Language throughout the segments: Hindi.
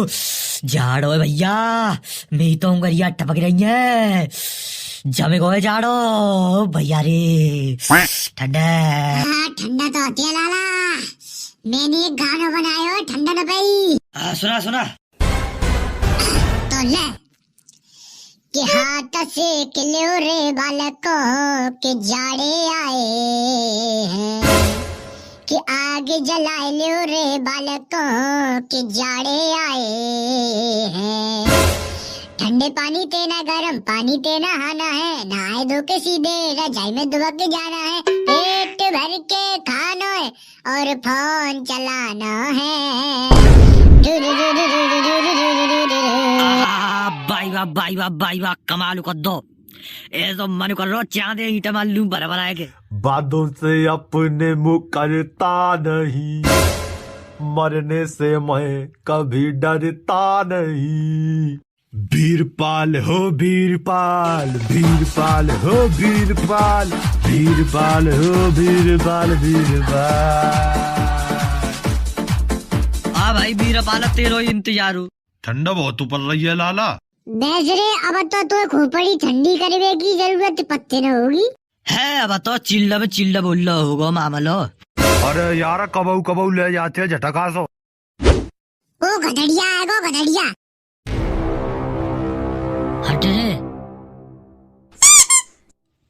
झाड़ो भैया, मेरी तो उंगलियां टपक रही हैं। जमे गए झाड़ो भैया रे, ठंडा। हाँ, ठंडा तो होती है लाला। मैंने एक गाना बनाया ठंडा न पई। सुना सुना तो ले कि हाथ से किलो रे बालकों के जाड़े आए हैं, कि आग जला लो रे बालकों के जाड़े आए हैं। ठंडे पानी ते ना गर्म पानी ते नहाना है, नहाए धो के सीधे रजाई में दुबक जाना है। पेट भर के खाना है और फोन चलाना है। बाई वाह कमाल कर दो। ऐसा मन कर रो चांदे ईटा मालूम भरा बनाए के। बातों से अपने मुँह करता नहीं, मरने से मैं कभी डरता नहीं। वीरपाल हो वीरपाल, वीरपाल हो वीरपाल, वीरपाल हो वीरपाल, वीरपाल। हाँ भाई वीरपाल तेरो इंतजार हो। ठंडा बहुत ऊपर रही है लाला। बेजरे अब तो खोपड़ी ठंडी करने की जरूरत पत्ते न होगी है। अब तो चिल्ला में चिल्ला बोल रहा होगा मामलो। अरे यार कबऊ ले जाते हैं झटका सो। ओ गधड़िया है गो गधड़िया। हट रे,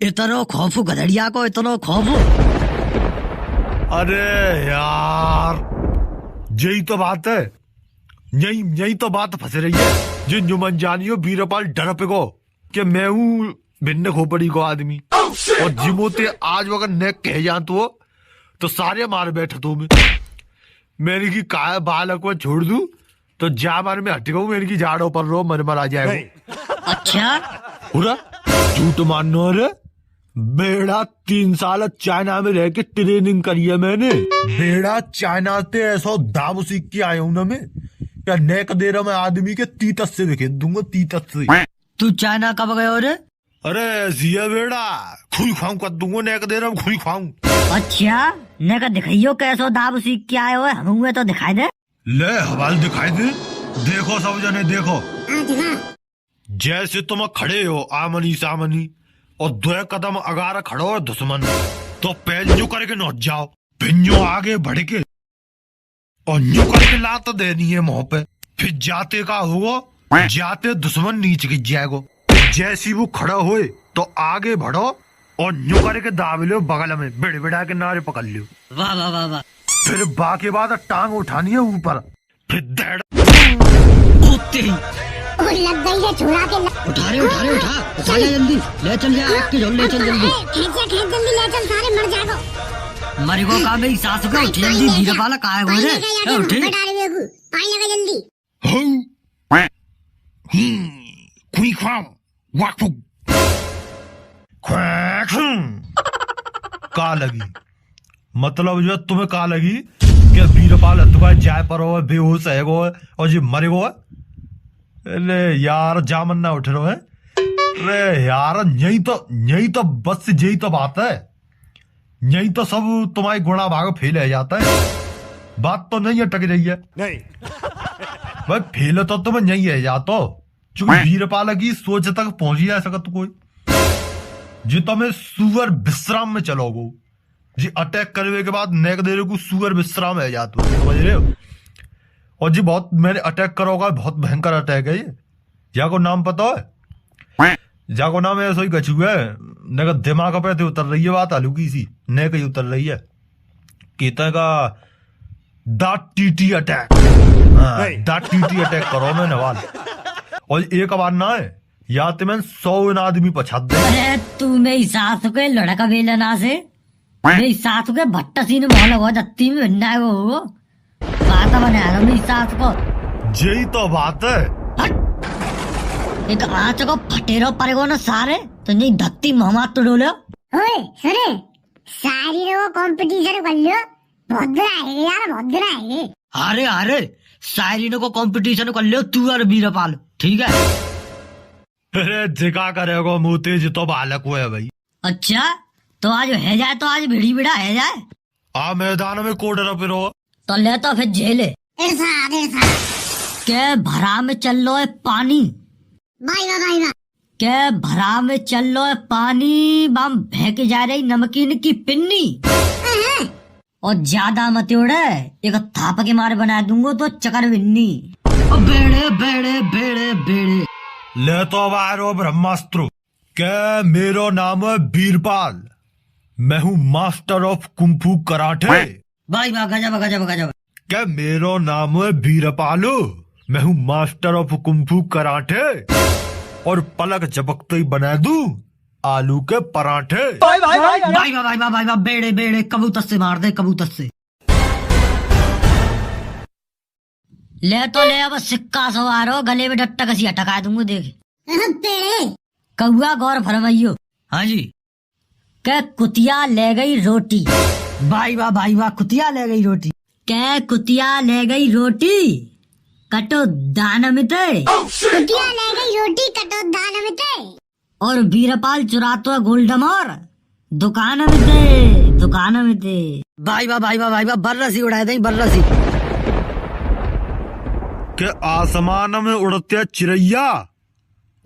इतना खौफ गधड़िया को, इतना खौफ। अरे यार यही तो बात है, यही तो बात फंस रही है। जिन जुमन जानियो वीरपाल डर पे को कि मैं हूँ भिन्न खोपड़ी को आदमी। और जिमोते आज अगर ने कह जा तो सारे मार बैठे तो मेरी की काय बालक को छोड़ दू तो जा मार में हट गऊ। मेरी की झाड़ों पर रो मर आ जाएगा। अच्छा पूरा झूठ मानो रे। बेड़ा 3 साल चाइना में रह के ट्रेनिंग करी है मैंने। बेड़ा चाइना ते ऐसा दाम सीख के आया हूं ना मैं, क्या नेक दे रहा मैं आदमी के तीतस से देखे दूंगा, तीतस से। तू चाइना कब गए हो रे? अरे जिया बेड़ा खुई खाऊं कर दूंगा, नेक दे रहा हूँ खुई खाऊं। अच्छा ने का दिखाइयो कैसो दाब सीख के आए हो, हमें तो दिखाई दे। ले हवाल दिखाई दे, देखो सब जने देखो। जैसे तुम खड़े हो आमनी सामनी और 2 कदम अगार खड़ो हो दुश्मन, तो पैर न्यू करके नोच जाओ, फिर न्यू आगे बढ़ के और न्यू करके लात देनी है मुंह पे। फिर जाते का हुआ, जाते दुश्मन नीचे गिर जाएगो। जैसी वो खड़ा हुए तो आगे बढ़ो और न्यू करके दाब लो बगल में, बिड़ बिड़ा के नारे पकड़ लो। वाह वाह वाह वाह। फिर बाकी बाद टांग उठानी है ऊपर, फिर दौड़ कूदते ही लग गई है छुड़ा के। उठा ले जल्दी, ले चल जा आपकी झोल, ले चल जल्दी। खींच जल्दी ले चल, सारे मर जाएगो। मरेगो का मेरी सास को। उठ जल्दी, वीरपाल का है वो रे। उठ पानी लगा जल्दी। खुई खाओ वाकू का लगी, मतलब जो तुम्हें का लगी कि वीरपाल तुम्हारे जाय पर हो, बेहोश है और जी मरेगो। अरे यार जामन ना उठ रहे। अरे यार यही तो बस यही तो बात है, यही तो सब तुम्हारी गुणा भाग फेल है जाता है। बात तो नहीं अटक रही है नहीं भाई, फेल तो तुम यही है जा तो चूंकि वीरपाल की सोच तक पहुंच ही जा सकत कोई जी। तुम्हें सुअर विश्राम में चलोगो जी, अटैक करने के बाद नेक दे रहे को सुअर विश्राम है जा, तो समझ रहे हो। और जी बहुत मैंने अटैक करोगा, बहुत भयंकर अटैक है ये। जाको नाम पता है? जाको नाम ऐसा ही कछू है, नेका दिमाग पे उतर रही है बात हल्की सी, नेक ही उतर रही है। कहता का दाट टीटी अटैक, दाट टीटी अटैक करो मैं नवाल। और एक बार ना है या तो मैं 100 आदमी पछा दे। अरे तू मेरी सास के लड़का बेलना से मेरी सास के भट्टा सीन मोह लगो जत्ती में भिन्ना है वो बात बना रहा मेरी सास को। यही तो बात है। एक आँच को फटेरो पड़ेगो ना सारे तो नहीं धत्ती मोहम्मद तो डोलो। ओए सुने, सारी रो कंपटीशन कर लो, बहुत बुरा है यार, बहुत बुरा है। अरे शायरीनों को कंपटीशन कर लो तू और वीरपाल, ठीक है। अरे जिका करेगो मोते जी तो बालक हुए है भाई। अच्छा तो आज है जाए, तो आज भिड़ी बिड़ा है जाए। आ मैदान में कोड फिरो तो ले तो फिर झेले। इरशाद के भरा में चल लो है पानी, भाई वाह भाई वाह। के भरा में चल लो है पानी, बम फेंक जा रही नमकीन की पिन्नी। और ज्यादा मत उड़े, एक थाप के मारे बना दूंगा तो चकर बिन्नी। ओ बेड़े बेड़े बेड़े बेड़े। ले तो अब आ रहा ब्रह्मास्त्र। क्या मेरा नाम है वीरपाल, मैं हूँ मास्टर ऑफ कुंफू कराटे। भाई वाह, गजब गजब गजब। क्या मेरा नाम है वीरपाल, मैं हूँ मास्टर ऑफ कुंफू कराटे, और पलक झपकते ही बना दूं आलू के पराठे। भाई वाह भाई वाह, बेड़े बेड़े कबूतर से मार दे, कबूतर से। ले तो ले, अब सिक्का सवार हो, गले में डट्टा कसी अटका दूंगा देख। पेड़े कौआ गौर फरमाइयो। हाँ जी। क्या कुतिया ले गई रोटी। भाई वाह, कुतिया ले गई रोटी। क्या कुतिया ले गई रोटी, कटो दान में ते। कुतिया ले गई रोटी, कटो दान में ते। और वीरपाल चुरातो गोल्डमोर, दुकान में ते, दुकान में ते। भाई वाह, बर्रसी उड़ाए दे, बर्रसी। के आसमान में उड़ते चिड़ैया,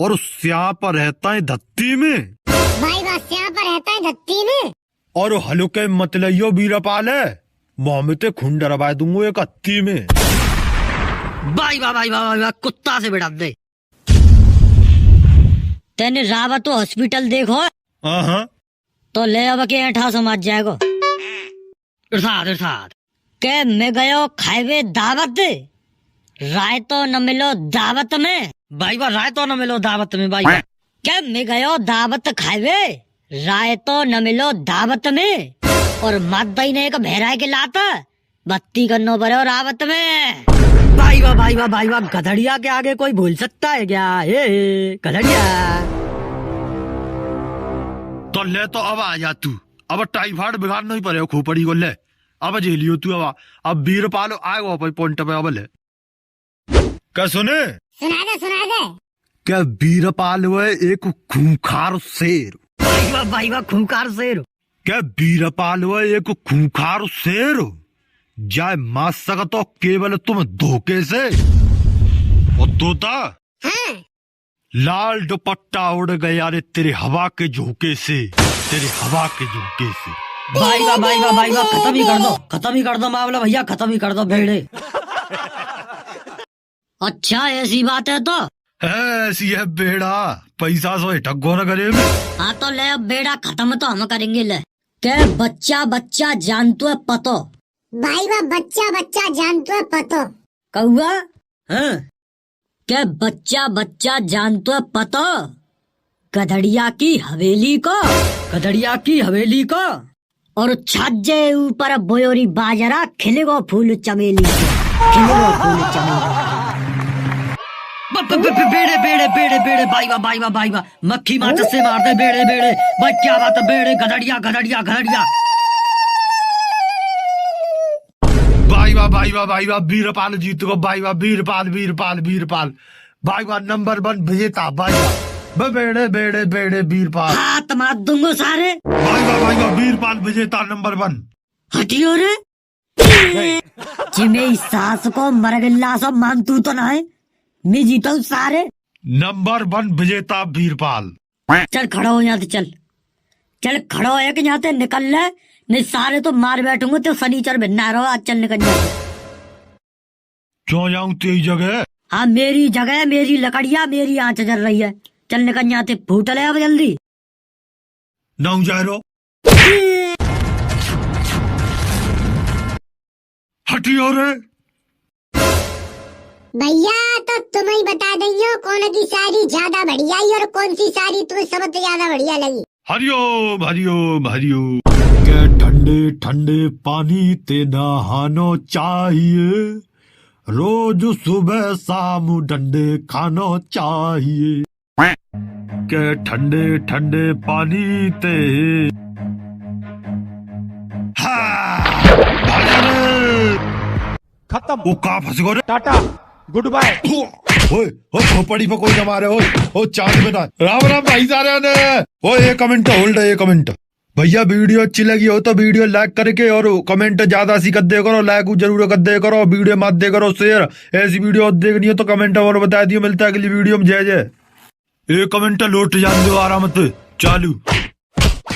और स्याह पर रहता है धत्ती में। भाई वाह, स्याह पर रहता है धत्ती में। और हल्के मतलइयो वीरपाल है, मोहम्मद खुंड रवा दूंगा एक हत्ती में। भाई वाह, कुत्ता से बिड़ा दे। तेने रावत तो हॉस्पिटल देखो। हाँ तो ले अब के ऐठा समझ जाएगो। इरशाद के मैं गयो खाएवे दावत, राय तो न मिलो दावत में। भाई वाह, राय तो न मिलो दावत में। भाई क्या मैं गयो दावत खाएवे, राय तो न मिलो दावत में, और मत दई ने एक भेरा के लाता, बत्ती करनो पड़े और रावत में। भाई वाह, गधड़िया के आगे कोई भूल सकता है क्या? गधड़िया। तो ले तो अब आ जा तू, अब टाइफाइड बिगाड़ नहीं पड़े खोपड़ी को। ले अब झेलियो तू। अब वीरपाल आएगा अपन पॉइंट पे। अब ले क्या सुने, सुना दे। क्या वीरपाल है एक खूंखार शेर। भाई वाह, खूंखार शेर। क्या वीरपाल है एक खूंखार शेर, जाए मार सकता केवल तुम धोखे से। और तोता हाँ। लाल दुपट्टा उड़ गया रे तेरे हवा के झोंके से, तेरे हवा के झोंके से। भाई वाह, खत्म ही कर दो मामला भैया, खत्म ही कर दो भेड़े। अच्छा ऐसी बात है तो ऐसी है बेड़ा, पैसा सो ठग्गो न करे में। हाँ तो ले, अब बेड़ा खत्म तो हम करेंगे। ले के बच्चा जानतो है पतो। भाई वाह, बच्चा जानतो है पतो। कौआ हाँ। क्या बच्चा जानतो है पतो, गधड़िया की हवेली को, और छज्जे ऊपर बोयोरी बाजरा, खिलेगो फूल चमेली बेड़े। भाई वाह, मक्खी मार से मार दे बेड़े। भाई क्या बात है, बेड़े गधड़िया। भाई वाह वीरपाल जीत गो। भाई वाह वीरपाल। भाई वाह नंबर 1 विजेता। भाई वाह बेड़े वीरपाल। हाथ मार दूंगा सारे। भाई वाह वीरपाल विजेता नंबर 1। हटियो रे। जिमे सास को मर गला सब मान तू तो ना है, मैं जीता हूँ सारे। नंबर 1 विजेता वीरपाल। चल खड़ा हो यहाँ से, चल खड़ा हो कि यहाँ से निकल ले, नहीं सारे तो मार बैठूंगा तो शनिचर भिन्ना रहो। आज चल निकल जा। क्यों जाऊं तेरी जगह? हाँ मेरी जगह, मेरी लकड़िया, मेरी आंच जल रही है। चल निकल यहाँ से, फूट ले अब जल्दी। ना जा रो, हटियो रे। भैया तो तुम ही बता दइयो कौन की साड़ी ज्यादा बढ़िया है और कौन सी साड़ी तुम्हें सबसे ज्यादा बढ़िया लगी। हरिओम। के ठंडे पानी ते नहानो चाहिए, रोज सुबह शाम डंडे खानो चाहिए। के ठंडे पानी ते खत्म। वो कहाँ फंस गो रे? Tata goodbye. ओए खोपड़ी पे कोई न मारे। ओ चांद पे ना। राम भाई सारे ने। ओ 1 मिनट होल्ड है, 1 मिनट। भैया वीडियो अच्छी लगी हो तो वीडियो लाइक करके और कमेंट ज्यादा सी कर दे करो, लाइक जरूर कर दे करो, वीडियो मत दे करो शेयर। ऐसी वीडियो देखनी हो तो कमेंट और बता दियो। मिलता है अगली वीडियो में। जय जय। एक कमेंट लौट जान दो आराम से चालू।